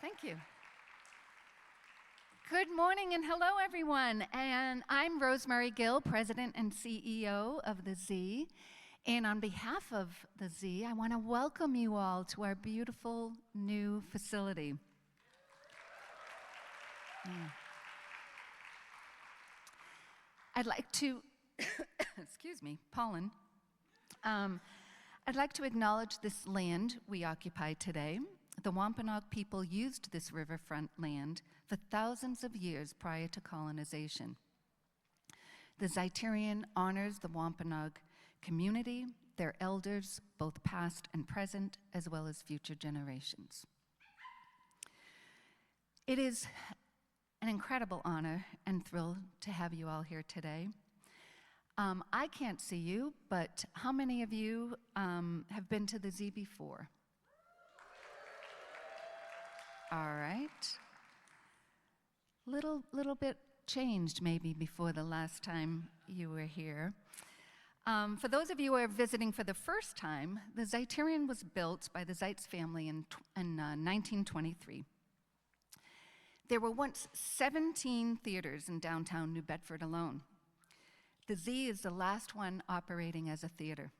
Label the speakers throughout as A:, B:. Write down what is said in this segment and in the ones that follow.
A: Thank you. Good morning and hello, everyone. And I'm Rosemary Gill, President and CEO of the Z. And on behalf of the Z, I want to welcome you all to our beautiful new facility. I'd like to, excuse me, pollen. I'd like to acknowledge this land we occupy today. The Wampanoag people used this riverfront land for thousands of years prior to colonization. The Zeiterion honors the Wampanoag community, their elders, both past and present, as well as future generations. It is an incredible honor and thrill to have you all here today. I can't see you, but how many of you have been to the Z before? All right. Little bit changed maybe before the last time you were here. For those of you who are visiting for the first time, the Zeiterion was built by the Zeitz family in 1923. There were once 17 theaters in downtown New Bedford alone. The Z is the last one operating as a theater.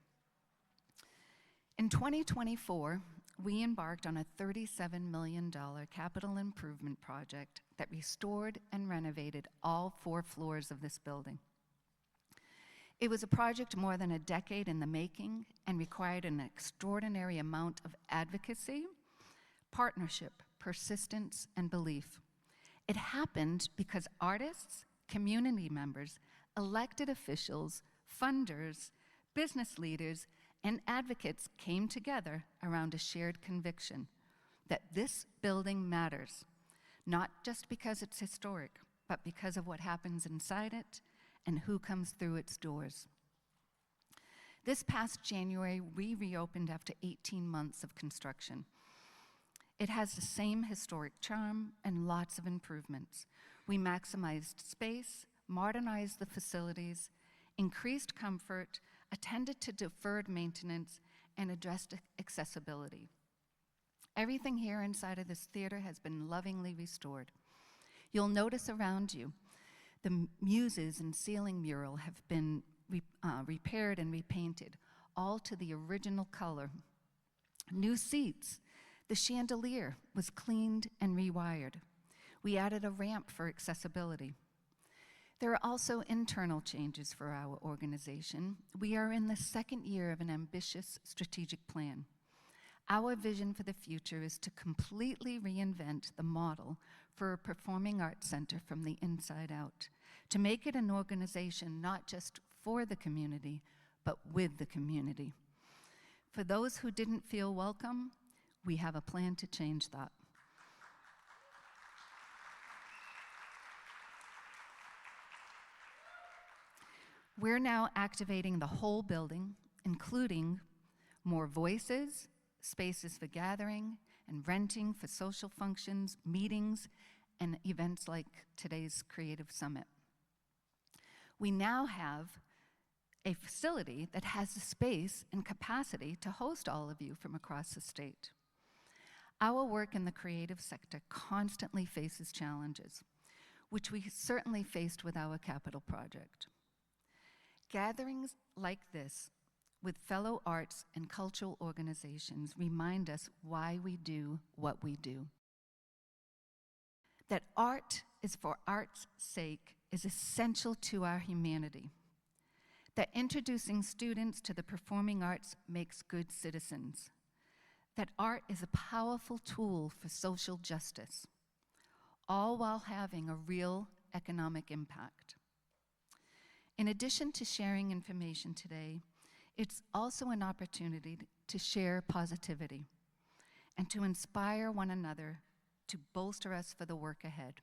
A: In 2024, we embarked on a $37 million capital improvement project that restored and renovated all 4 floors of this building. It was a project more than a decade in the making and required an extraordinary amount of advocacy, partnership, persistence, and belief. It happened because artists, community members, elected officials, funders, business leaders, and advocates came together around a shared conviction that this building matters, not just because it's historic, but because of what happens inside it and who comes through its doors. This past January, we reopened after 18 months of construction. It has the same historic charm and lots of improvements. We maximized space, modernized the facilities, increased comfort, attended to deferred maintenance, and addressed accessibility. Everything here inside of this theater has been lovingly restored. You'll notice around you, the muses and ceiling mural have been repaired and repainted, all to the original color. New seats. The chandelier was cleaned and rewired. We added a ramp for accessibility. There are also internal changes for our organization. We are in the second year of an ambitious strategic plan. Our vision for the future is to completely reinvent the model for a performing arts center from the inside out, to make it an organization not just for the community, but with the community. For those who didn't feel welcome, we have a plan to change that. We're now activating the whole building, including more voices, spaces for gathering, and renting for social functions, meetings, and events like today's Creative Summit. We now have a facility that has the space and capacity to host all of you from across the state. Our work in the creative sector constantly faces challenges, which we certainly faced with our capital project. Gatherings like this with fellow arts and cultural organizations remind us why we do what we do. That art is for art's sake is essential to our humanity. That introducing students to the performing arts makes good citizens. That art is a powerful tool for social justice, all while having a real economic impact. In addition to sharing information today, it's also an opportunity to share positivity and to inspire one another to bolster us for the work ahead.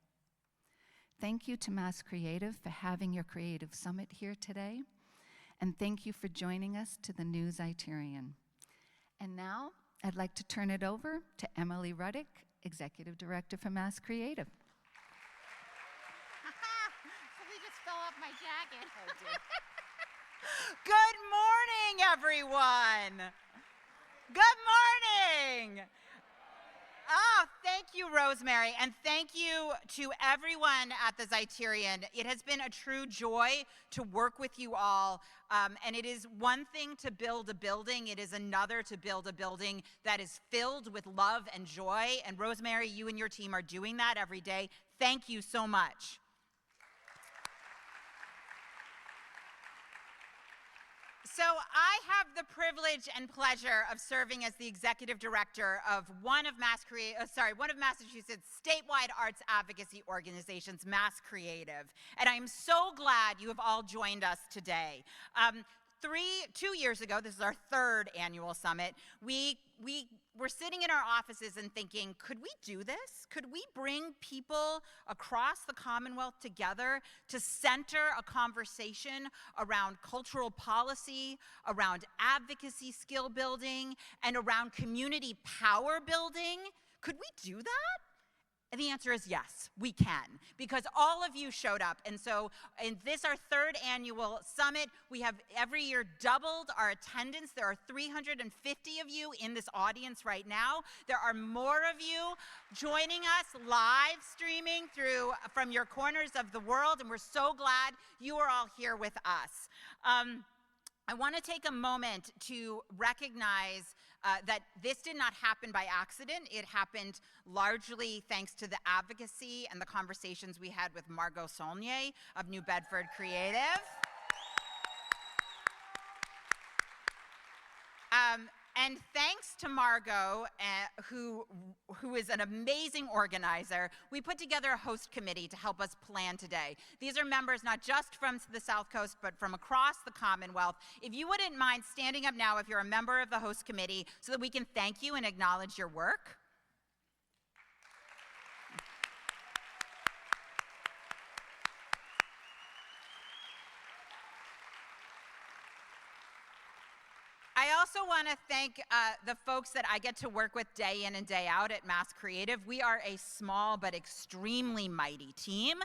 A: Thank you to MASSCreative for having your Creative Summit here today, and thank you for joining us to the new Zeiterion. And now, I'd like to turn it over to Emily Ruddock, Executive Director for MASSCreative.
B: Fell off my jacket. Good morning, everyone. Good morning.
C: Oh, thank you, Rosemary, and thank you to everyone at the Zeiterion. It has been a true joy to work with you all, and it is one thing to build a building. It is another to build a building that is filled with love and joy, and Rosemary, you and your team are doing that every day. Thank you so much. So I have the privilege and pleasure of serving as the executive director of one of Massachusetts statewide arts advocacy organizations, MASSCreative. And I'm so glad you have all joined us today. 2 years ago, this is our third annual summit, we were sitting in our offices and thinking, could we do this? Could we bring people across the Commonwealth together to center a conversation around cultural policy, around advocacy skill building, and around community power building? Could we do that? And the answer is yes, we can, because all of you showed up. And so in this, our third annual summit, we have every year doubled our attendance. There are 350 of you in this audience right now. There are more of you joining us live streaming from your corners of the world, and we're so glad you are all here with us. I want to take a moment to recognize that this did not happen by accident. It happened largely thanks to the advocacy and the conversations we had with Margot Saulnier of New Bedford Creative. And thanks to Margot, who is an amazing organizer, we put together a host committee to help us plan today. These are members not just from the South Coast, but from across the Commonwealth. If you wouldn't mind standing up now if you're a member of the host committee so that we can thank you and acknowledge your work. I also want to thank the folks that I get to work with day in and day out at MASSCreative. We are a small but extremely mighty team.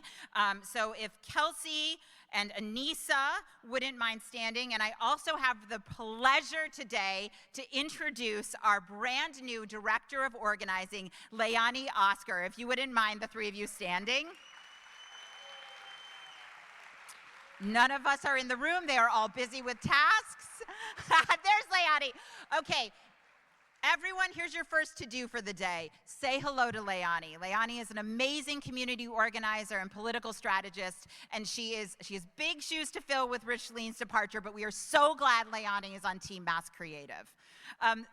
C: So if Kelsey and Anissa wouldn't mind standing, and I also have the pleasure today to introduce our brand new Director of Organizing, Leilani Oscar. If you wouldn't mind the three of you standing. None of us are in the room. They are all busy with tasks. There's Leilani. Okay, everyone, here's your first to-do for the day. Say hello to Leilani. Leilani is an amazing community organizer and political strategist, and she has big shoes to fill with Richeline's departure, but we are so glad Leilani is on Team MASSCreative.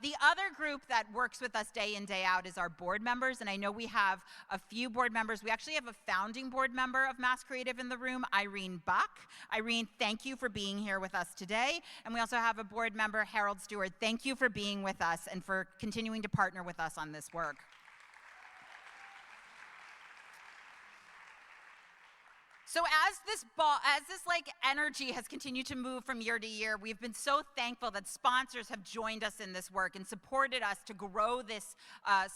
C: The other group that works with us day in, day out is our board members, and I know we have a few board members. We actually have a founding board member of MASSCreative in the room, Irene Buck. Irene, thank you for being here with us today. And we also have a board member, Harold Stewart. Thank you for being with us and for continuing to partner with us on this work. So as this energy has continued to move from year to year, we've been so thankful that sponsors have joined us in this work and supported us to grow this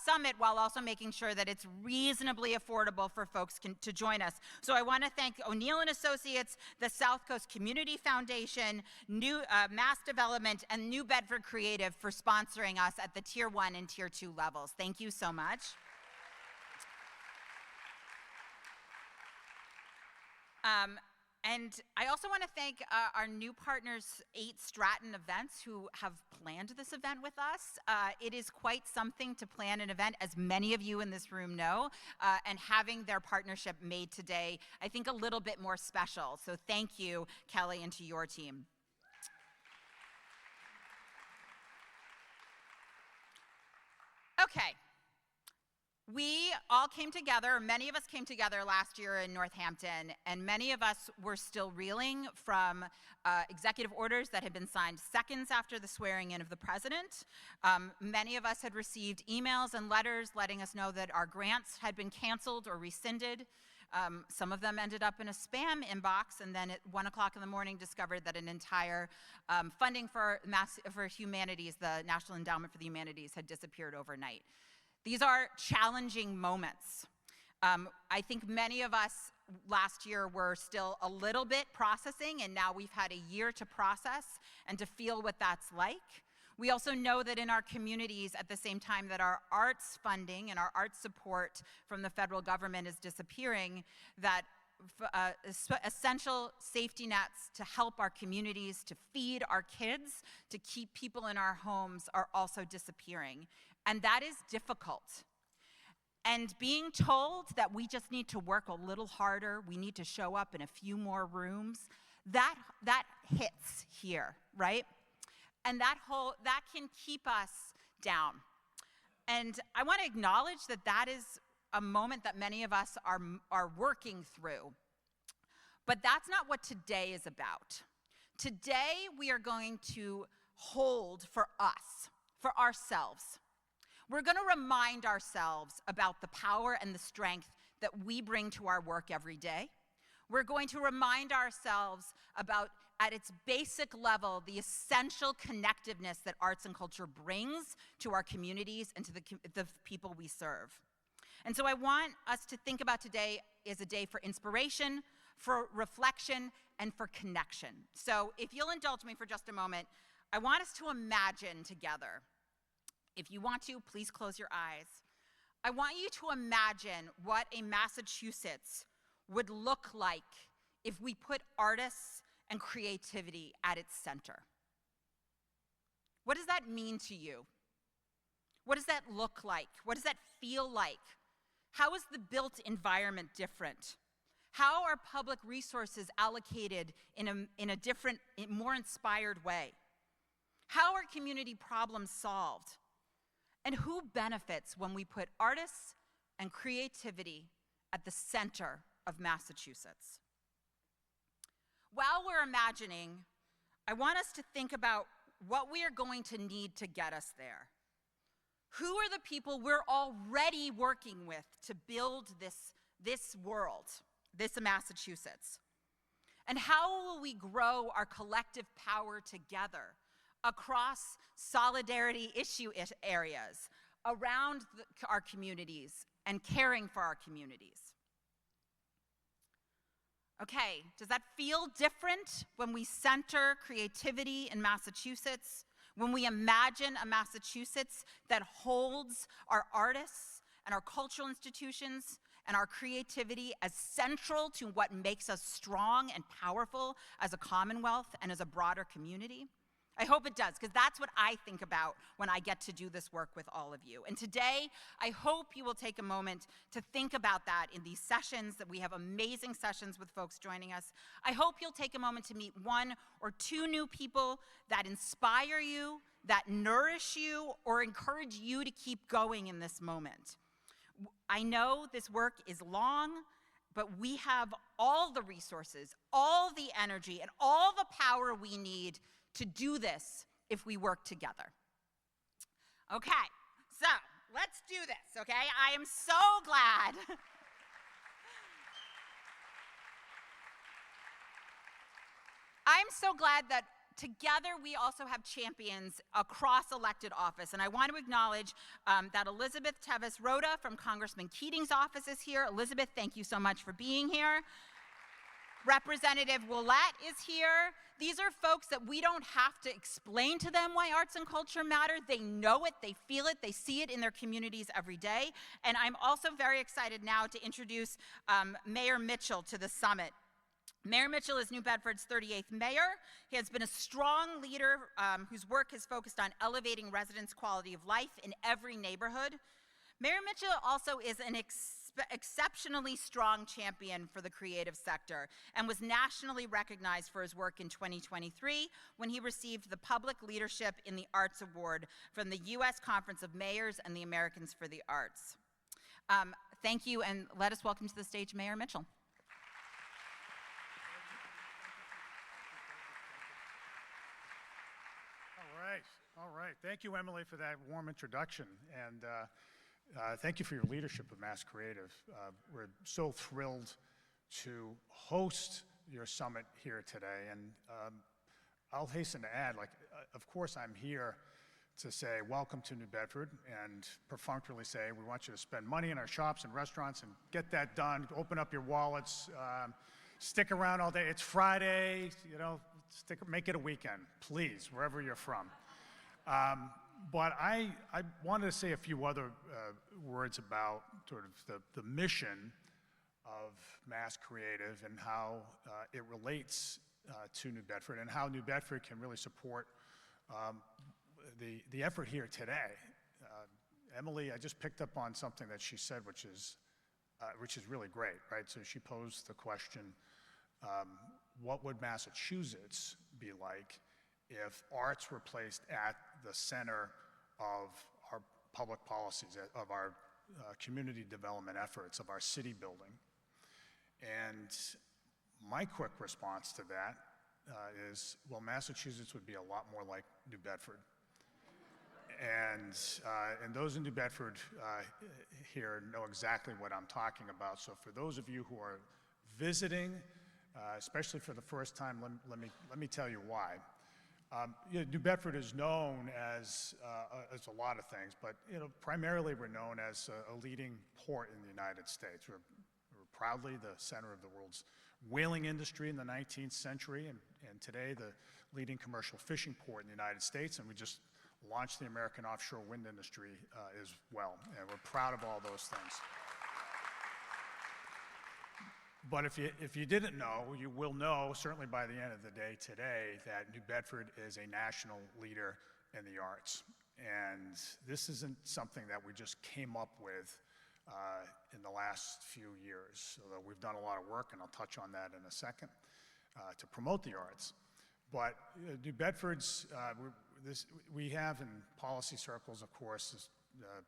C: summit while also making sure that it's reasonably affordable for folks to join us. So I want to thank O'Neill & Associates, the South Coast Community Foundation, Mass Development, and New Bedford Creative for sponsoring us at the Tier 1 and Tier 2 levels. Thank you so much. And I also want to thank our new partners, 8 Stratton Events, who have planned this event with us. It is quite something to plan an event, as many of you in this room know, and having their partnership made today, I think, a little bit more special. So thank you, Kelly, and to your team. Okay. We all came together, many of us came together last year in Northampton, and many of us were still reeling from executive orders that had been signed seconds after the swearing in of the president. Many of us had received emails and letters letting us know that our grants had been canceled or rescinded. Some of them ended up in a spam inbox, and then at 1 o'clock in the morning discovered that an entire funding for humanities, the National Endowment for the Humanities, had disappeared overnight. These are challenging moments. I think many of us last year were still a little bit processing, and now we've had a year to process and to feel what that's like. We also know that in our communities, at the same time that our arts funding and our arts support from the federal government is disappearing, that essential safety nets to help our communities, to feed our kids, to keep people in our homes are also disappearing. And that is difficult. And being told that we just need to work a little harder, we need to show up in a few more rooms, that hits here, right? And that can keep us down. And I want to acknowledge that that is a moment that many of us are working through. But that's not what today is about. Today, we are going to hold for us, for ourselves. We're going to remind ourselves about the power and the strength that we bring to our work every day. We're going to remind ourselves about, at its basic level, the essential connectiveness that arts and culture brings to our communities and to the people we serve. And so I want us to think about today as a day for inspiration, for reflection, and for connection. So if you'll indulge me for just a moment, I want us to imagine together. If you want to, please close your eyes. I want you to imagine what a Massachusetts would look like if we put artists and creativity at its center. What does that mean to you? What does that look like? What does that feel like? How is the built environment different? How are public resources allocated in a different, more inspired way? How are community problems solved? And who benefits when we put artists and creativity at the center of Massachusetts? While we're imagining, I want us to think about what we are going to need to get us there. Who are the people we're already working with to build this world, this Massachusetts? And how will we grow our collective power together across solidarity issue areas, around our communities, and caring for our communities? Okay, does that feel different when we center creativity in Massachusetts? When we imagine a Massachusetts that holds our artists and our cultural institutions and our creativity as central to what makes us strong and powerful as a commonwealth and as a broader community? I hope it does, because that's what I think about when I get to do this work with all of you. And today, I hope you will take a moment to think about that in these sessions, that we have amazing sessions with folks joining us. I hope you'll take a moment to meet one or two new people that inspire you, that nourish you, or encourage you to keep going in this moment. I know this work is long, but we have all the resources, all the energy, and all the power we need to do this if we work together. Okay, so let's do this, okay? I am so glad. I'm so glad that together we also have champions across elected office, and I want to acknowledge that Elizabeth Tevis Rhoda from Congressman Keating's office is here. Elizabeth, thank you so much for being here. Representative Willett is here. These are folks that we don't have to explain to them why arts and culture matter. They know it, they feel it, they see it in their communities every day. And I'm also very excited now to introduce Mayor Mitchell to the summit. Mayor Mitchell is New Bedford's 38th mayor. He has been a strong leader whose work has focused on elevating residents' quality of life in every neighborhood. Mayor Mitchell also is an exceptionally strong champion for the creative sector and was nationally recognized for his work in 2023 when he received the Public Leadership in the Arts Award from the U.S. Conference of Mayors and the Americans for the Arts. Thank you, and let us welcome to the stage Mayor Mitchell.
D: All right. Thank you, Emily, for that warm introduction, and thank you for your leadership of MASSCreative. We're so thrilled to host your summit here today, and I'll hasten to add, of course I'm here to say welcome to New Bedford and perfunctorily say we want you to spend money in our shops and restaurants and get that done, open up your wallets, stick around all day. It's Friday, make it a weekend, please, wherever you're from. But I wanted to say a few other words about sort of the mission of MASSCreative and how it relates to New Bedford and how New Bedford can really support the effort here today. Emily, I just picked up on something that she said, which is really great, right? So she posed the question, what would Massachusetts be like if arts were placed at the center of our public policies, of our community development efforts, of our city building? And my quick response to that is, well, Massachusetts would be a lot more like New Bedford. And those in New Bedford here know exactly what I'm talking about. So for those of you who are visiting, especially for the first time, let me tell you why. New Bedford is known as a lot of things, but primarily we're known as a leading port in the United States. We're proudly the center of the world's whaling industry in the 19th century, and today the leading commercial fishing port in the United States, and we just launched the American offshore wind industry as well, and we're proud of all those things. But if you didn't know, you will know, certainly by the end of the day today, that New Bedford is a national leader in the arts. And this isn't something that we just came up with in the last few years, although we've done a lot of work, and I'll touch on that in a second, to promote the arts. But New Bedford's, we have in policy circles, of course,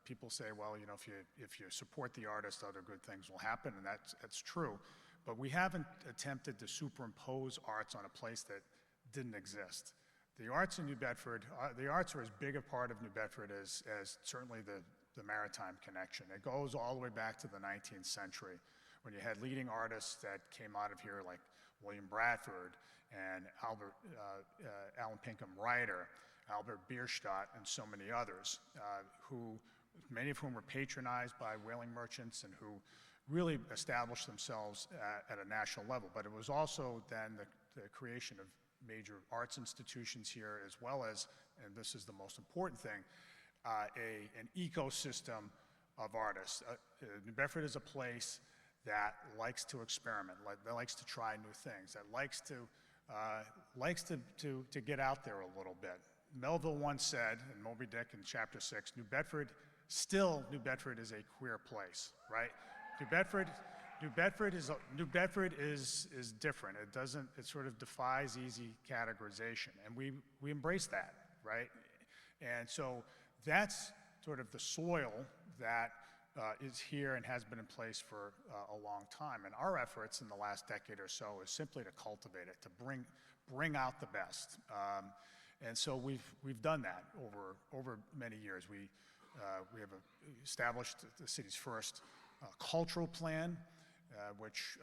D: people say, well, if you support the artist, other good things will happen, and that's true. But we haven't attempted to superimpose arts on a place that didn't exist. The arts in New Bedford, the arts are as big a part of New Bedford as certainly the maritime connection. It goes all the way back to the 19th century, when you had leading artists that came out of here like William Bradford and Alan Pinkham Ryder, Albert Bierstadt, and so many others, many of whom were patronized by whaling merchants and who really established themselves at a national level. But it was also then the creation of major arts institutions here, as well as, and this is the most important thing, an ecosystem of artists. New Bedford is a place that likes to experiment, that likes to try new things, that likes to get out there a little bit. Melville once said in Moby Dick in Chapter 6, New Bedford is a queer place, right? New Bedford is different. It sort of defies easy categorization, and we embrace that, right? And so that's sort of the soil that is here and has been in place for a long time. And our efforts in the last decade or so is simply to cultivate it, to bring out the best. And so we've done that over many years. We have established the city's first cultural plan, which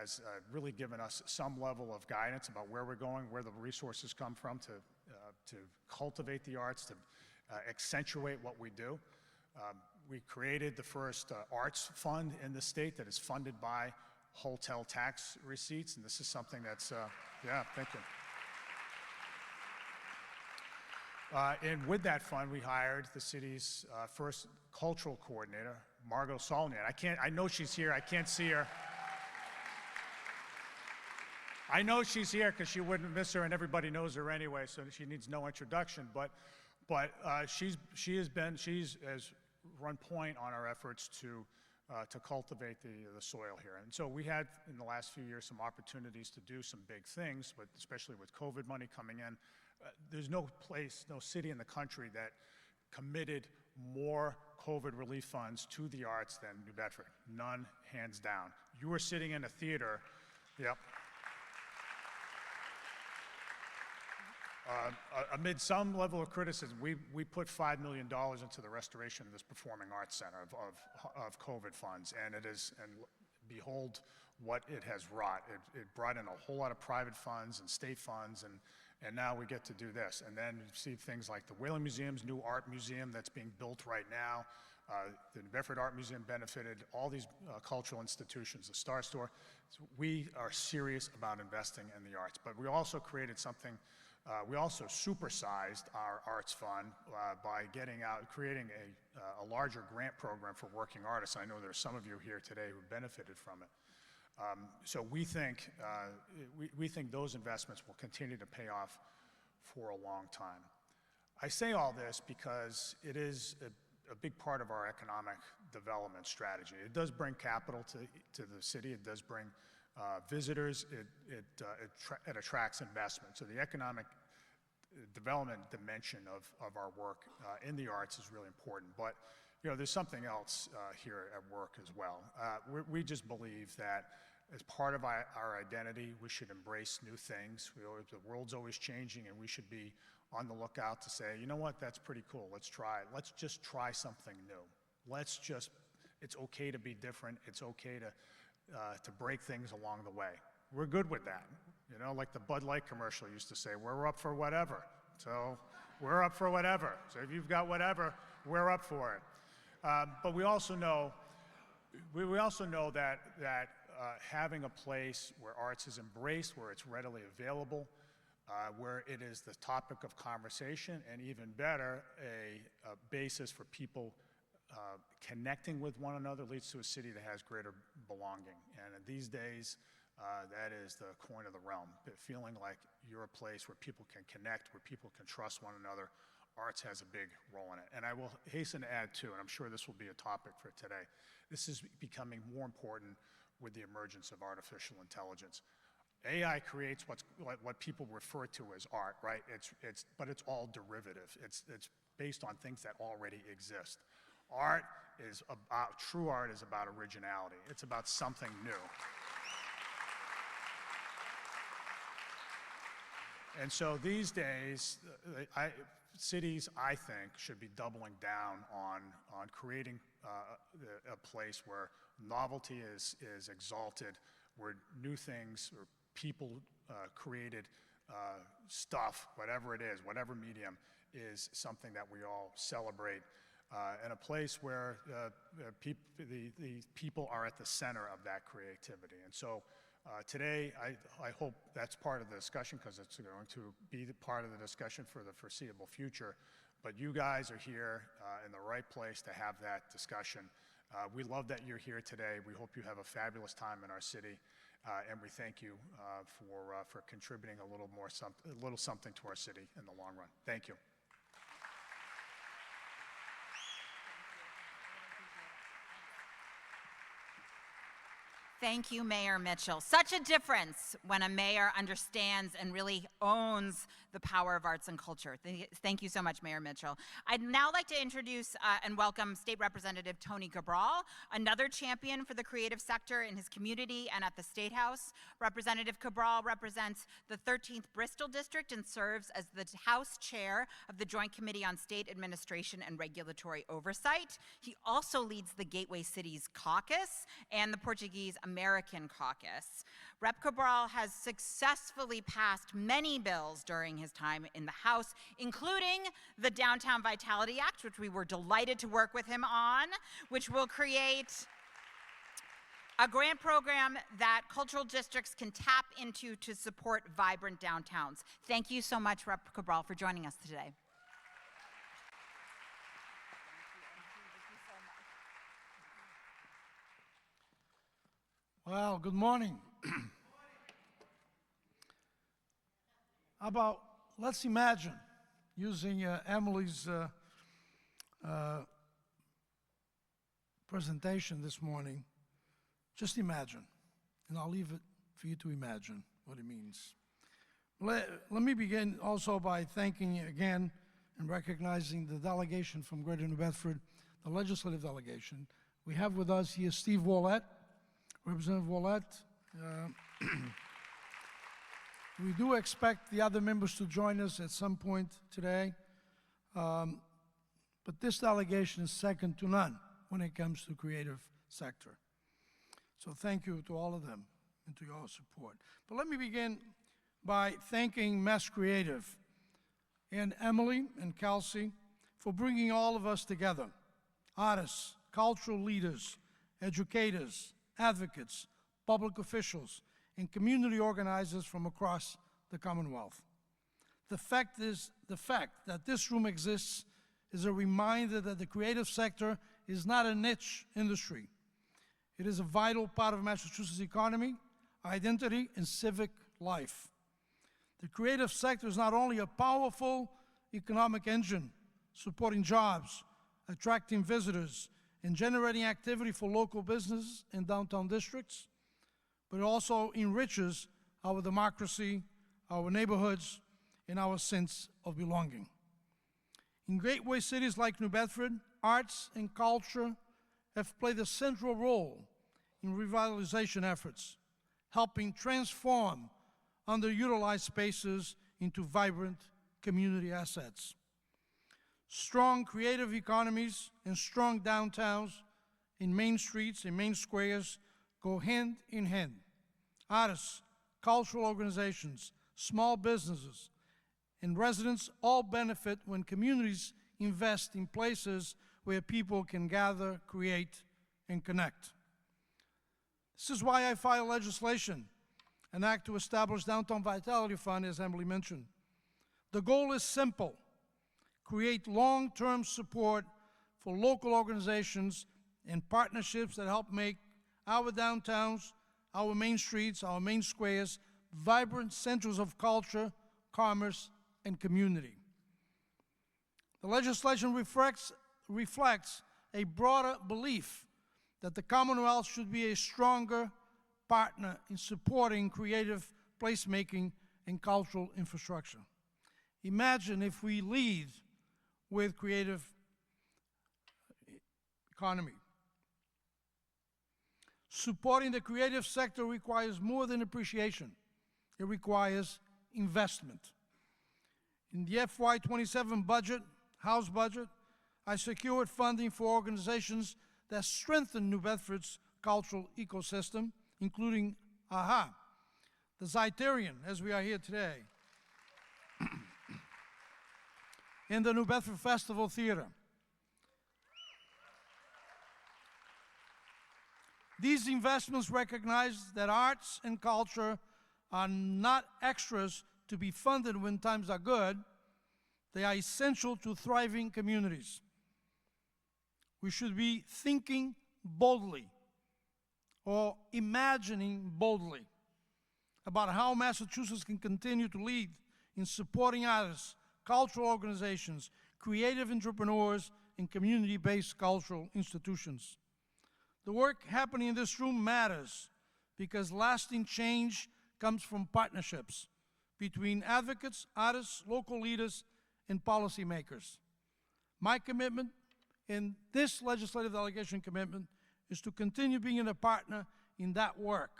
D: has really given us some level of guidance about where we're going, where the resources come from to cultivate the arts, to accentuate what we do. We created the first arts fund in the state that is funded by hotel tax receipts, and this is something that's, yeah, thank you. And with that fund, we hired the city's first cultural coordinator, Margot Solnian. I know she's here. I can't see her. I know she's here because she wouldn't miss her, and everybody knows her anyway, so she needs no introduction. But she has run point on our efforts to cultivate the soil here. And so we had in the last few years some opportunities to do some big things, but especially with COVID money coming in. There's no city in the country that committed more COVID relief funds to the arts than New Bedford. None, hands down. You were sitting in a theater, yep. Amid some level of criticism, we put $5 million into the restoration of this Performing Arts Center of COVID funds, and behold what it has wrought. It brought in a whole lot of private funds and state funds, and now we get to do this. And then you see things like the Whaling Museum's new art museum that's being built right now. The New Bedford Art Museum benefited all these cultural institutions, the Star Store. So we are serious about investing in the arts, but we also created something We also supersized our arts fund by creating a larger grant program for working artists. I know there's some of you here today who benefited from it. So we think those investments will continue to pay off for a long time. I say all this because it is a big part of our economic development strategy. It does bring capital to the city. It does bring visitors. It attracts investment. So the economic development dimension of our work in the arts is really important. But there's something else here at work as well. We just believe that as part of our identity, we should embrace new things. The world's always changing, and we should be on the lookout to say, you know what, that's pretty cool. Let's try it. Let's just try something new. It's okay to be different. It's okay to break things along the way. We're good with that. Like the Bud Light commercial used to say, we're up for whatever. So we're up for whatever. So if you've got whatever, we're up for it. But we also know that having a place where arts is embraced, where it's readily available, where it is the topic of conversation, and even better, a basis for people connecting with one another, leads to a city that has greater belonging. And these days, that is the coin of the realm, feeling like you're a place where people can connect, where people can trust one another. Arts has a big role in it. And I will hasten to add, too, and I'm sure this will be a topic for today, this is becoming more important with the emergence of artificial intelligence. AI creates what people refer to as art, right? But it's all derivative. It's based on things that already exist. True art is about originality. It's about something new. And so these days, cities, I think, should be doubling down on creating a place where novelty is exalted, where new things or people created stuff, whatever it is, whatever medium, is something that we all celebrate, and a place where the people are at the center of that creativity. And so today, I hope that's part of the discussion, because it's going to be part of the discussion for the foreseeable future. But you guys are here in the right place to have that discussion. We love that you're here today. We hope you have a fabulous time in our city, and we thank you for contributing a little something to our city in the long run. Thank you.
C: Thank you, Mayor Mitchell. Such a difference when a mayor understands and really owns the power of arts and culture. Thank you so much, Mayor Mitchell. I'd now like to introduce and welcome State Representative Tony Cabral, another champion for the creative sector in his community and at the State House. Representative Cabral represents the 13th Bristol District and serves as the House Chair of the Joint Committee on State Administration and Regulatory Oversight. He also leads the Gateway Cities Caucus and the Portuguese American Caucus. Rep. Cabral has successfully passed many bills during his time in the House, including the Downtown Vitality Act, which we were delighted to work with him on, which will create a grant program that cultural districts can tap into to support vibrant downtowns. Thank you so much, Rep. Cabral, for joining us today.
E: Well, good morning. How about, let's imagine, using Emily's presentation this morning, just imagine, and I'll leave it for you to imagine what it means. Let me begin also by thanking again and recognizing the delegation from Greater New Bedford, the legislative delegation. We have with us here Steve Wallett, Representative Wallett. We do expect the other members to join us at some point today, but this delegation is second to none when it comes to the creative sector. So thank you to all of them and to your support. But let me begin by thanking MASSCreative and Emily and Kelsey for bringing all of us together, artists, cultural leaders, educators, advocates, public officials, and community organizers from across the Commonwealth. The fact that this room exists is a reminder that the creative sector is not a niche industry. It is a vital part of Massachusetts' economy, identity, and civic life. The creative sector is not only a powerful economic engine supporting jobs, attracting visitors, and generating activity for local businesses in downtown districts, but it also enriches our democracy, our neighborhoods, and our sense of belonging. In gateway cities like New Bedford, arts and culture have played a central role in revitalization efforts, helping transform underutilized spaces into vibrant community assets. Strong creative economies and strong downtowns in main streets and main squares go hand in hand. Artists, cultural organizations, small businesses, and residents all benefit when communities invest in places where people can gather, create, and connect. This is why I filed legislation, an act to establish Downtown Vitality Fund, as Emily mentioned. The goal is simple: create long-term support for local organizations and partnerships that help make our downtowns, our main streets, our main squares, vibrant centers of culture, commerce, and community. The legislation reflects a broader belief that the Commonwealth should be a stronger partner in supporting creative placemaking and cultural infrastructure. Imagine if we lead with creative economy. Supporting the creative sector requires more than appreciation. It requires investment. In the FY27 budget, House budget, I secured funding for organizations that strengthen New Bedford's cultural ecosystem, including AHA, the Zeiterion, as we are here today, and the New Bedford Festival Theater. These investments recognize that arts and culture are not extras to be funded when times are good. They are essential to thriving communities. We should be thinking boldly or imagining boldly about how Massachusetts can continue to lead in supporting artists, cultural organizations, creative entrepreneurs, and community-based cultural institutions. The work happening in this room matters because lasting change comes from partnerships between advocates, artists, local leaders, and policymakers. My commitment in this legislative delegation commitment is to continue being a partner in that work,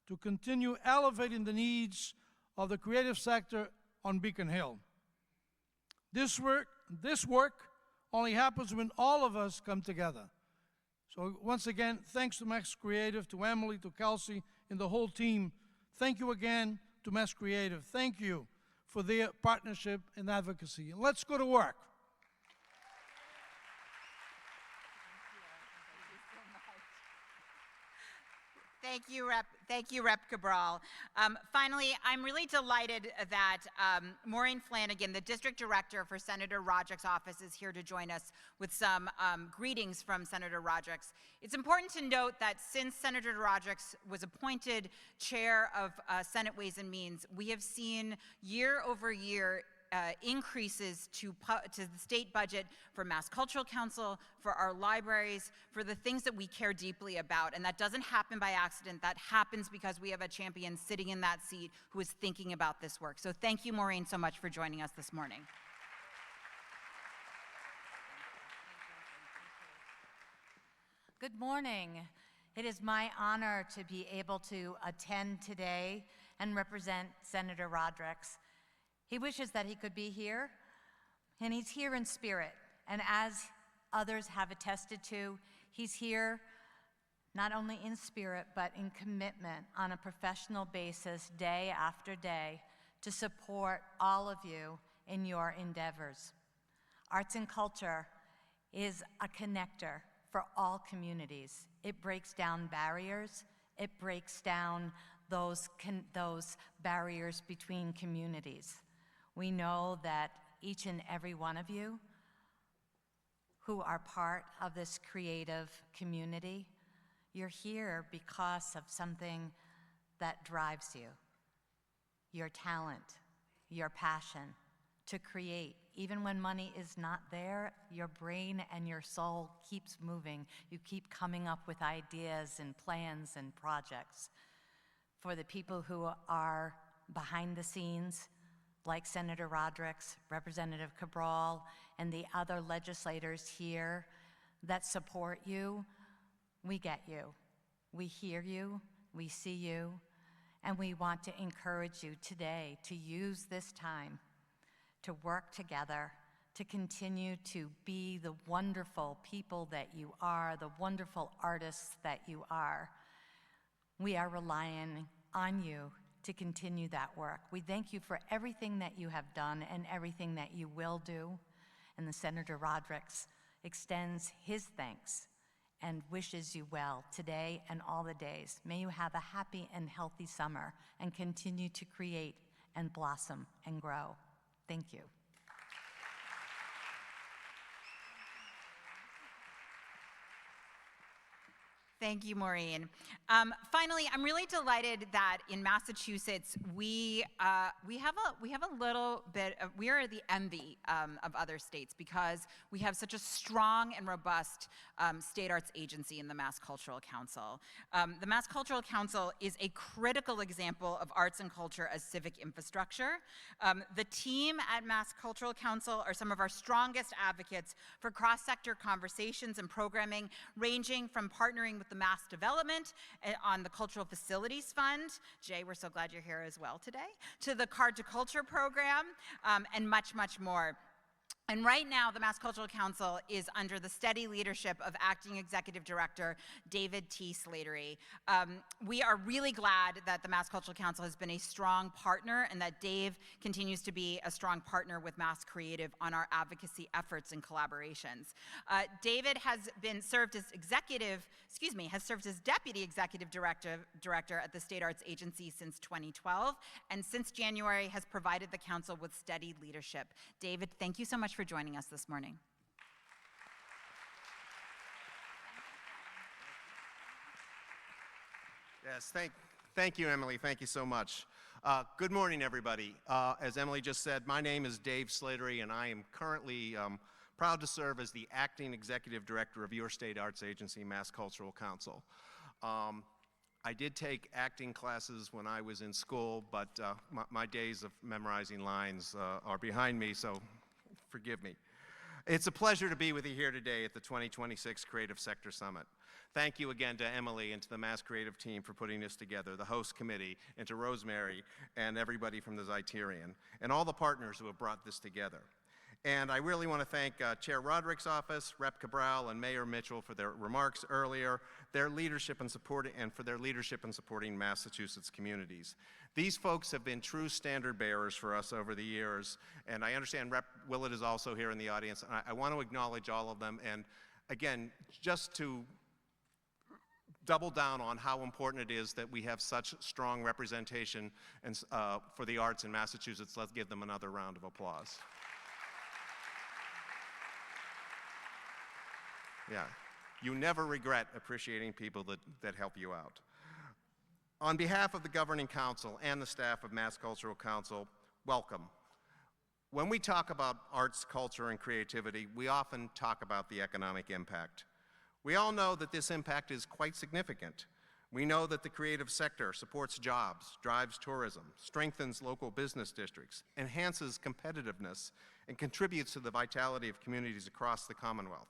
E: to continue elevating the needs of the creative sector on Beacon Hill. This work only happens when all of us come together. So once again, thanks to MASSCreative, to Emily, to Kelsey, and the whole team. Thank you again to MASSCreative. Thank you for their partnership and advocacy. And let's go to work.
C: Thank you, Rep. Cabral. Finally, I'm really delighted that Maureen Flanagan, the District Director for Senator Rodrigues' office, is here to join us with some greetings from Senator Rodrigues. It's important to note that since Senator Rodrigues was appointed Chair of Senate Ways and Means, we have seen year over year increases to the state budget for Mass Cultural Council, for our libraries, for the things that we care deeply about. And that doesn't happen by accident. That happens because we have a champion sitting in that seat who is thinking about this work. So thank you, Maureen, so much for joining us this morning.
F: Good morning. It is my honor to be able to attend today and represent Senator Rodrigues. He wishes that he could be here, and he's here in spirit. And as others have attested to, he's here not only in spirit, but in commitment on a professional basis, day after day, to support all of you in your endeavors. Arts and culture is a connector for all communities. It breaks down barriers. It breaks down those barriers between communities. We know that each and every one of you who are part of this creative community, you're here because of something that drives you, your talent, your passion to create. Even when money is not there, your brain and your soul keeps moving. You keep coming up with ideas and plans and projects. For the people who are behind the scenes, like Senator Rodrigues, Representative Cabral, and the other legislators here that support you, we get you. We hear you, we see you, and we want to encourage you today to use this time to work together, to continue to be the wonderful people that you are, the wonderful artists that you are. We are relying on you to continue that work. We thank you for everything that you have done and everything that you will do. And the Senator Rodrigues extends his thanks and wishes you well today and all the days. May you have a happy and healthy summer and continue to create and blossom and grow. Thank you.
C: Thank you, Maureen. Finally, I'm really delighted that in Massachusetts we are the envy of other states because we have such a strong and robust state arts agency in the Mass Cultural Council. The Mass Cultural Council is a critical example of arts and culture as civic infrastructure. The team at Mass Cultural Council are some of our strongest advocates for cross-sector conversations and programming, ranging from partnering with the Mass Development on the Cultural Facilities Fund. Jay, we're so glad you're here as well today. To the Card to Culture program, and much, much more. And right now, the Mass Cultural Council is under the steady leadership of Acting Executive Director David T. Slatery. We are really glad that the Mass Cultural Council has been a strong partner and that Dave continues to be a strong partner with MASSCreative on our advocacy efforts and collaborations. David has served as Deputy Executive Director at the State Arts Agency since 2012, and since January has provided the Council with steady leadership. David, thank you so much for joining us this morning.
G: Yes, thank you, Emily. Thank you so much. Good morning, everybody. As Emily just said, my name is Dave Slatery, and I am currently proud to serve as the Acting Executive Director of your state arts agency, Mass Cultural Council. I did take acting classes when I was in school, but my days of memorizing lines are behind me, so forgive me. It's a pleasure to be with you here today at the 2026 Creative Sector Summit. Thank you again to Emily and to the MASSCreative team for putting this together, the host committee, and to Rosemary and everybody from the Zeiterion, and all the partners who have brought this together. And I really want to thank Chair Rodrigues' office, Rep. Cabral, and Mayor Mitchell for their remarks earlier, their leadership and for their leadership in supporting Massachusetts communities. These folks have been true standard bearers for us over the years, and I understand Rep. Willett is also here in the audience, and I want to acknowledge all of them, and again, just to double down on how important it is that we have such strong representation for the arts in Massachusetts, let's give them another round of applause. Yeah, you never regret appreciating people that help you out. On behalf of the Governing Council and the staff of Mass Cultural Council, welcome. When we talk about arts, culture, and creativity, we often talk about the economic impact. We all know that this impact is quite significant. We know that the creative sector supports jobs, drives tourism, strengthens local business districts, enhances competitiveness, and contributes to the vitality of communities across the Commonwealth.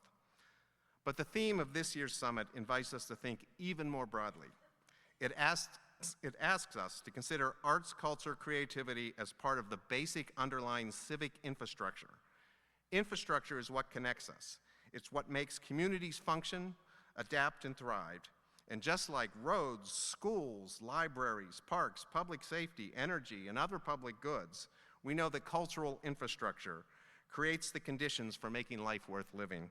G: But the theme of this year's summit invites us to think even more broadly. It asks us to consider arts, culture, creativity as part of the basic underlying civic infrastructure. Infrastructure is what connects us. It's what makes communities function, adapt, and thrive. And just like roads, schools, libraries, parks, public safety, energy, and other public goods, we know that cultural infrastructure creates the conditions for making life worth living,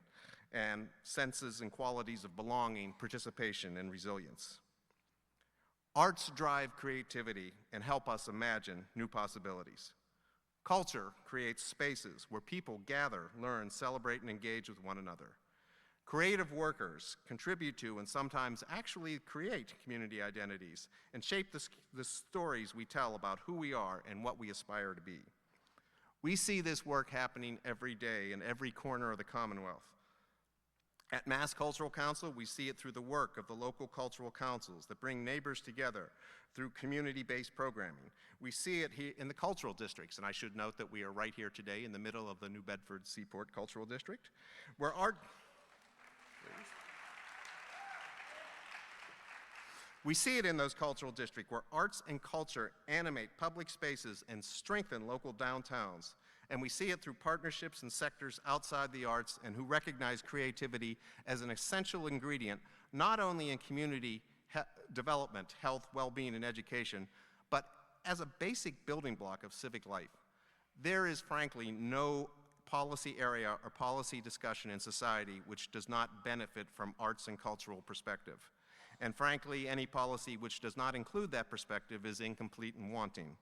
G: and senses and qualities of belonging, participation, and resilience. Arts drive creativity and help us imagine new possibilities. Culture creates spaces where people gather, learn, celebrate, and engage with one another. Creative workers contribute to and sometimes actually create community identities and shape the stories we tell about who we are and what we aspire to be. We see this work happening every day in every corner of the Commonwealth. At Mass Cultural Council, we see it through the work of the local cultural councils that bring neighbors together through community-based programming. We see it here in the cultural districts, and I should note that we are right here today in the middle of the New Bedford Seaport Cultural District, where we see it in those cultural districts where arts and culture animate public spaces and strengthen local downtowns. And we see it through partnerships and sectors outside the arts and who recognize creativity as an essential ingredient, not only in community development, health, well-being, and education, but as a basic building block of civic life. There is frankly no policy area or policy discussion in society which does not benefit from arts and cultural perspective. And frankly, any policy which does not include that perspective is incomplete and wanting.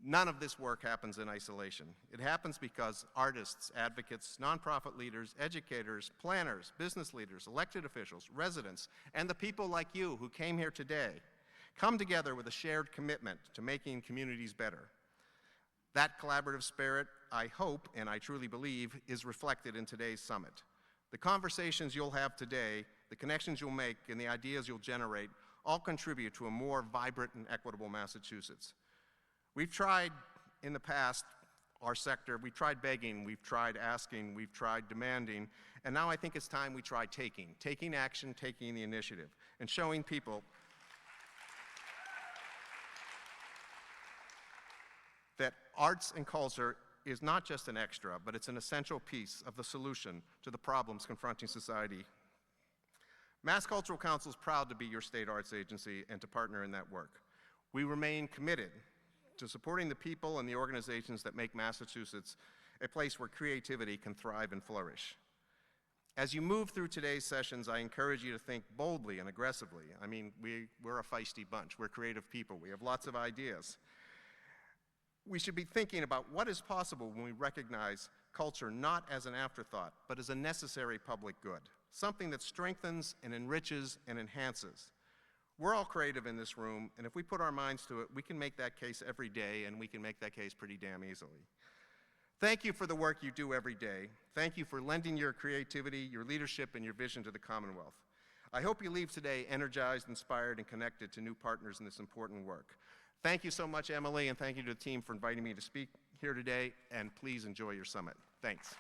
G: None of this work happens in isolation. It happens because artists, advocates, nonprofit leaders, educators, planners, business leaders, elected officials, residents, and the people like you who came here today come together with a shared commitment to making communities better. That collaborative spirit, I hope and I truly believe, is reflected in today's summit. The conversations you'll have today, the connections you'll make, and the ideas you'll generate all contribute to a more vibrant and equitable Massachusetts. We've tried in the past, our sector, we've tried begging, we've tried asking, we've tried demanding, and now I think it's time we try taking action, taking the initiative, and showing people that arts and culture is not just an extra, but it's an essential piece of the solution to the problems confronting society. Mass Cultural Council is proud to be your state arts agency and to partner in that work. We remain committed to supporting the people and the organizations that make Massachusetts a place where creativity can thrive and flourish. As you move through today's sessions, I encourage you to think boldly and aggressively. I mean, we're a feisty bunch. We're creative people. We have lots of ideas. We should be thinking about what is possible when we recognize culture not as an afterthought, but as a necessary public good, something that strengthens and enriches and enhances. We're all creative in this room, and if we put our minds to it, we can make that case every day, and we can make that case pretty damn easily. Thank you for the work you do every day. Thank you for lending your creativity, your leadership, and your vision to the Commonwealth. I hope you leave today energized, inspired, and connected to new partners in this important work. Thank you so much, Emily, and thank you to the team for inviting me to speak here today, and please enjoy your summit. Thanks.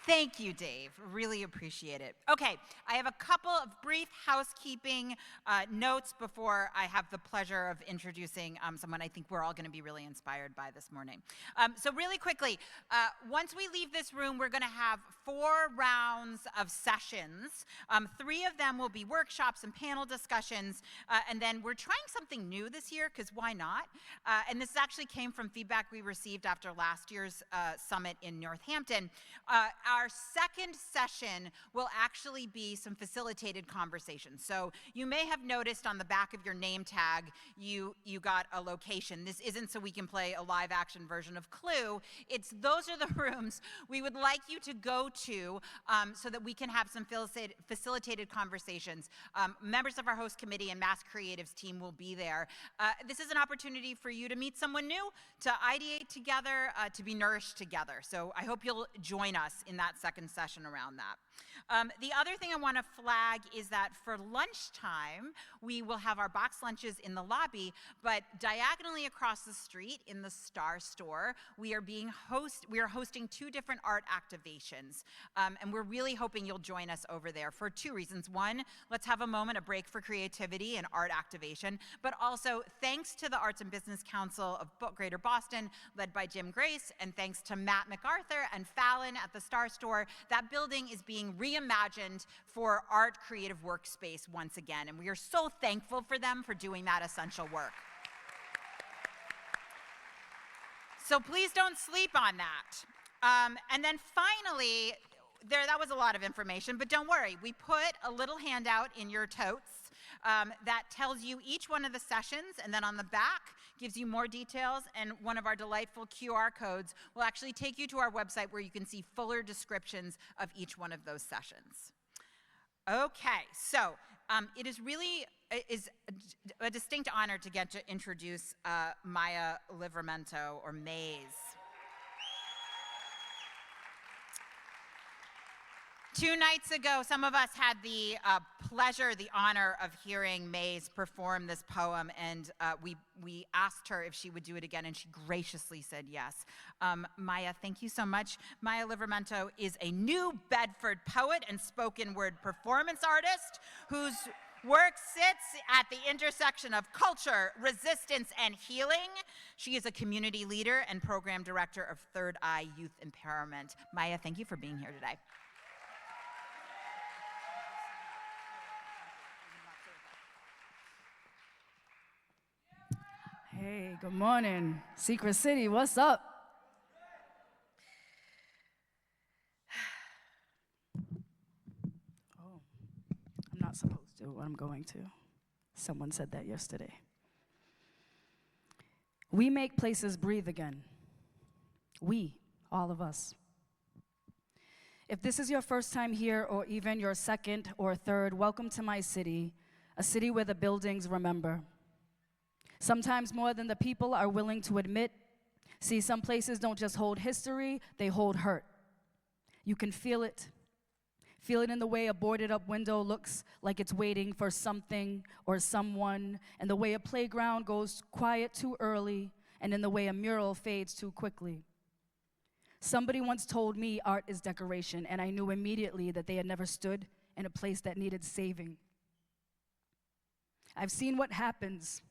C: Thank you, Dave. Really appreciate it. Okay, I have a couple of brief housekeeping notes before I have the pleasure of introducing someone I think we're all going to be really inspired by this morning. So really quickly, once we leave this room, we're going to have 4 rounds of sessions. 3 of them will be workshops and panel discussions, and then we're trying something new this year, because why not? And this actually came from feedback we received after last year's summit in Northampton. Our second session will actually be some facilitated conversations. So you may have noticed on the back of your name tag, you got a location. This isn't so we can play a live action version of Clue. Those are the rooms we would like you to go to so that we can have some facilitated conversations. Members of our host committee and MASSCreative's team will be there. This is an opportunity for you to meet someone new, to ideate together, to be nourished together. So I hope you'll join us in that second session around that. The other thing I want to flag is that for lunchtime, we will have our box lunches in the lobby, but diagonally across the street in the Star Store, we are hosting 2 different art activations, and we're really hoping you'll join us over there for 2 reasons. One, let's have a moment, a break for creativity and art activation, but also thanks to the Arts and Business Council of Greater Boston, led by Jim Grace, and thanks to Matt MacArthur and Fallon at the Star Store, that building is being reimagined for art creative workspace once again, and we are so thankful for them for doing that essential work. So please don't sleep on that. And then finally, that was a lot of information, but don't worry, we put a little handout in your totes that tells you each one of the sessions, and then on the back gives you more details, and one of our delightful QR codes will actually take you to our website where you can see fuller descriptions of each one of those sessions. Okay, so it is really a distinct honor to get to introduce Maia Livramento, or Maze. 2 nights ago, some of us had the pleasure, the honor of hearing Maze perform this poem, and we asked her if she would do it again, and she graciously said yes. Maia, thank you so much. Maia Livramento is a New Bedford poet and spoken word performance artist whose work sits at the intersection of culture, resistance, and healing. She is a community leader and program director of Third Eye Youth Empowerment. Maia, thank you for being here today.
H: Hey, good morning. Secret City, what's up? Oh, I'm not supposed to, but I'm going to. Someone said that yesterday. We make places breathe again. We, all of us. If this is your first time here, or even your second or third, welcome to my city, a city where the buildings remember. Sometimes more than the people are willing to admit. See, some places don't just hold history, they hold hurt. You can feel it. Feel it in the way a boarded up window looks like it's waiting for something or someone, and the way a playground goes quiet too early, and in the way a mural fades too quickly. Somebody once told me art is decoration, and I knew immediately that they had never stood in a place that needed saving. I've seen what happens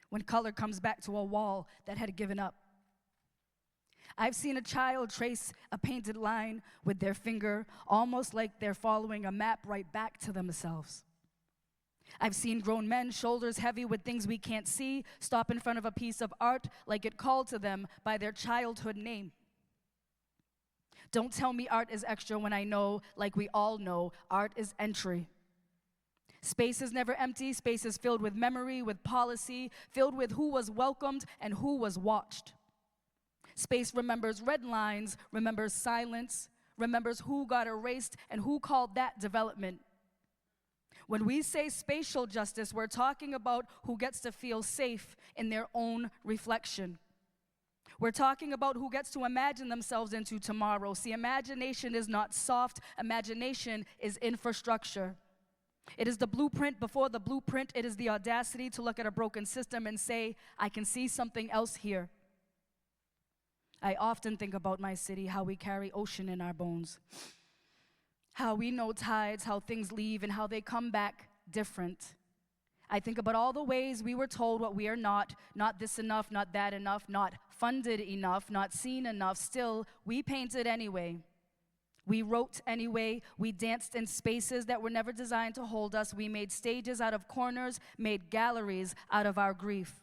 H: when color comes back to a wall that had given up. I've seen a child trace a painted line with their finger, almost like they're following a map right back to themselves. I've seen grown men, shoulders heavy with things we can't see, stop in front of a piece of art like it called to them by their childhood name. Don't tell me art is extra when I know, like we all know, art is entry. Space is never empty. Space is filled with memory, with policy, filled with who was welcomed and who was watched. Space remembers red lines, remembers silence, remembers who got erased and who called that development. When we say spatial justice, we're talking about who gets to feel safe in their own reflection. We're talking about who gets to imagine themselves into tomorrow. See, imagination is not soft. Imagination is infrastructure. It is the blueprint before the blueprint. It is the audacity to look at a broken system and say, I can see something else here. I often think about my city, how we carry ocean in our bones, how we know tides, how things leave, and how they come back different. I think about all the ways we were told what we are not this enough, not that enough, not funded enough, not seen enough. Still, we painted anyway. We wrote anyway. We danced in spaces that were never designed to hold us. We made stages out of corners, made galleries out of our grief.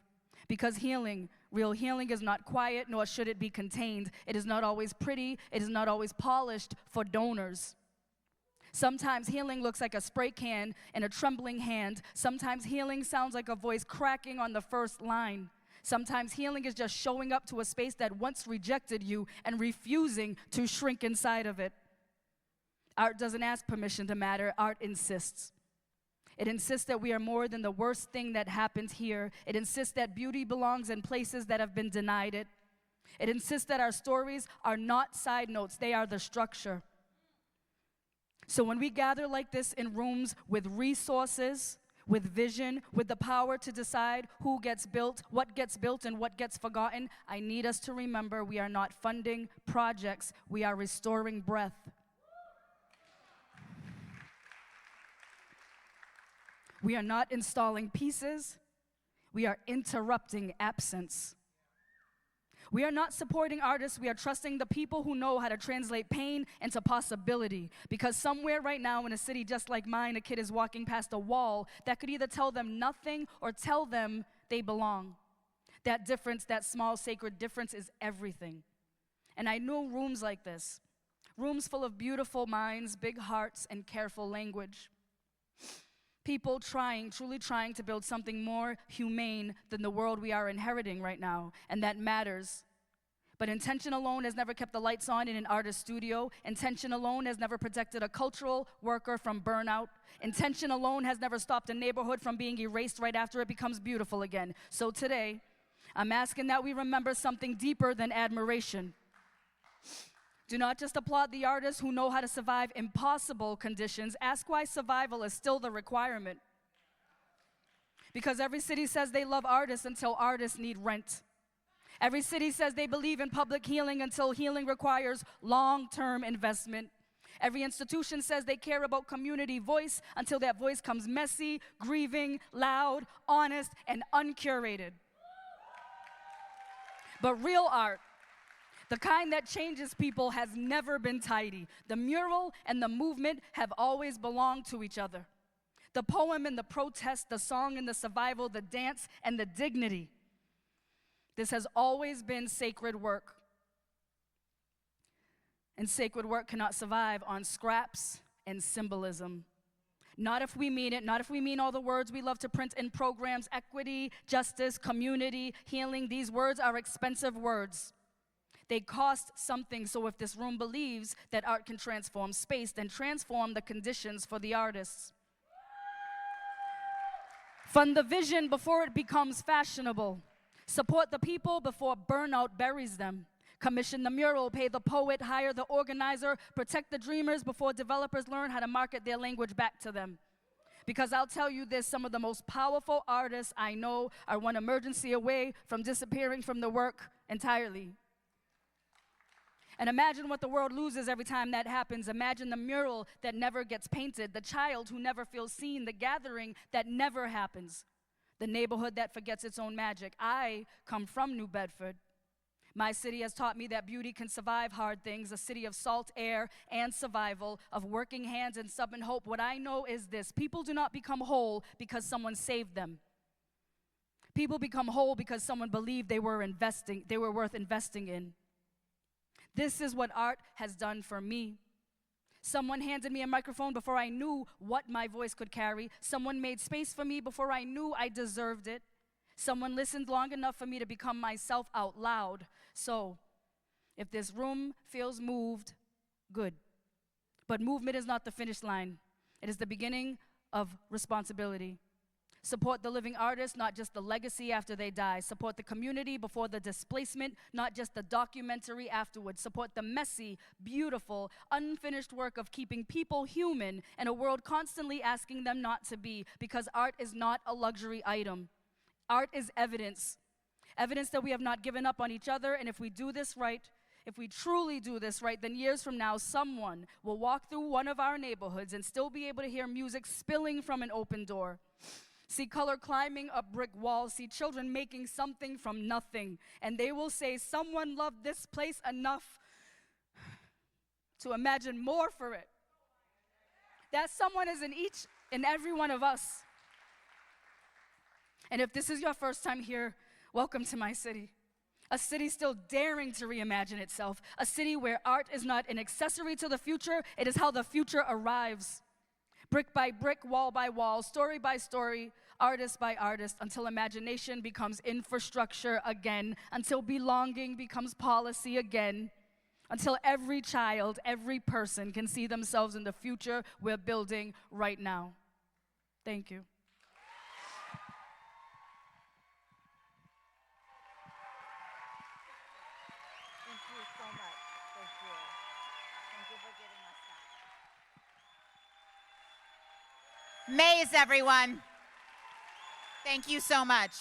H: Because healing, real healing, is not quiet, nor should it be contained. It is not always pretty. It is not always polished for donors. Sometimes healing looks like a spray can in a trembling hand. Sometimes healing sounds like a voice cracking on the first line. Sometimes healing is just showing up to a space that once rejected you and refusing to shrink inside of it. Art doesn't ask permission to matter. Art insists. It insists that we are more than the worst thing that happened here. It insists that beauty belongs in places that have been denied it. It insists that our stories are not side notes. They are the structure. So when we gather like this in rooms with resources, with vision, with the power to decide who gets built, and what gets forgotten, I need us to remember we are not funding projects. We are restoring breath. We are not installing pieces. We are interrupting absence. We are not supporting artists. We are trusting the people who know how to translate pain into possibility. Because somewhere right now in a city just like mine, a kid is walking past a wall that could either tell them nothing or tell them they belong. That difference, that small sacred difference, is everything. And I know rooms like this, rooms full of beautiful minds, big hearts, and careful language. People truly trying to build something more humane than the world we are inheriting right now, and that matters. But intention alone has never kept the lights on in an artist studio. Intention alone has never protected a cultural worker from burnout. Intention alone has never stopped a neighborhood from being erased right after it becomes beautiful again. So today, I'm asking that we remember something deeper than admiration. Do not just applaud the artists who know how to survive impossible conditions. Ask why survival is still the requirement. Because every city says they love artists until artists need rent. Every city says they believe in public healing until healing requires long-term investment. Every institution says they care about community voice until that voice comes messy, grieving, loud, honest, and uncurated. But real art, the kind that changes people, has never been tidy. The mural and the movement have always belonged to each other. The poem and the protest, the song and the survival, the dance and the dignity. This has always been sacred work. And sacred work cannot survive on scraps and symbolism. Not if we mean it, not if we mean all the words we love to print in programs: equity, justice, community, healing. These words are expensive words. They cost something, so if this room believes that art can transform space, then transform the conditions for the artists. Fund the vision before it becomes fashionable. Support the people before burnout buries them. Commission the mural, pay the poet, hire the organizer, protect the dreamers before developers learn how to market their language back to them. Because I'll tell you this, some of the most powerful artists I know are one emergency away from disappearing from the work entirely. And imagine what the world loses every time that happens. Imagine the mural that never gets painted, the child who never feels seen, the gathering that never happens, the neighborhood that forgets its own magic. I come from New Bedford. My city has taught me that beauty can survive hard things, a city of salt air and survival, of working hands and stubborn hope. What I know is this: people do not become whole because someone saved them. People become whole because someone believed they were worth investing in. This is what art has done for me. Someone handed me a microphone before I knew what my voice could carry. Someone made space for me before I knew I deserved it. Someone listened long enough for me to become myself out loud. So, if this room feels moved, good. But movement is not the finish line. It is the beginning of responsibility. Support the living artist, not just the legacy after they die. Support the community before the displacement, not just the documentary afterwards. Support the messy, beautiful, unfinished work of keeping people human in a world constantly asking them not to be, because art is not a luxury item. Art is evidence. Evidence that we have not given up on each other, and if we do this right, if we truly do this right, then years from now, someone will walk through one of our neighborhoods and still be able to hear music spilling from an open door. See color climbing up brick walls, see children making something from nothing, and they will say, someone loved this place enough to imagine more for it. That someone is in each and every one of us. And if this is your first time here, welcome to my city. A city still daring to reimagine itself. A city where art is not an accessory to the future, it is how the future arrives. Brick by brick, wall by wall, story by story, artist by artist, until imagination becomes infrastructure again, until belonging becomes policy again, until every child, every person can see themselves in the future we're building right now. Thank you.
C: Thank you so much. Thank you. Thank you for giving us that. Maze, everyone. Thank you so much.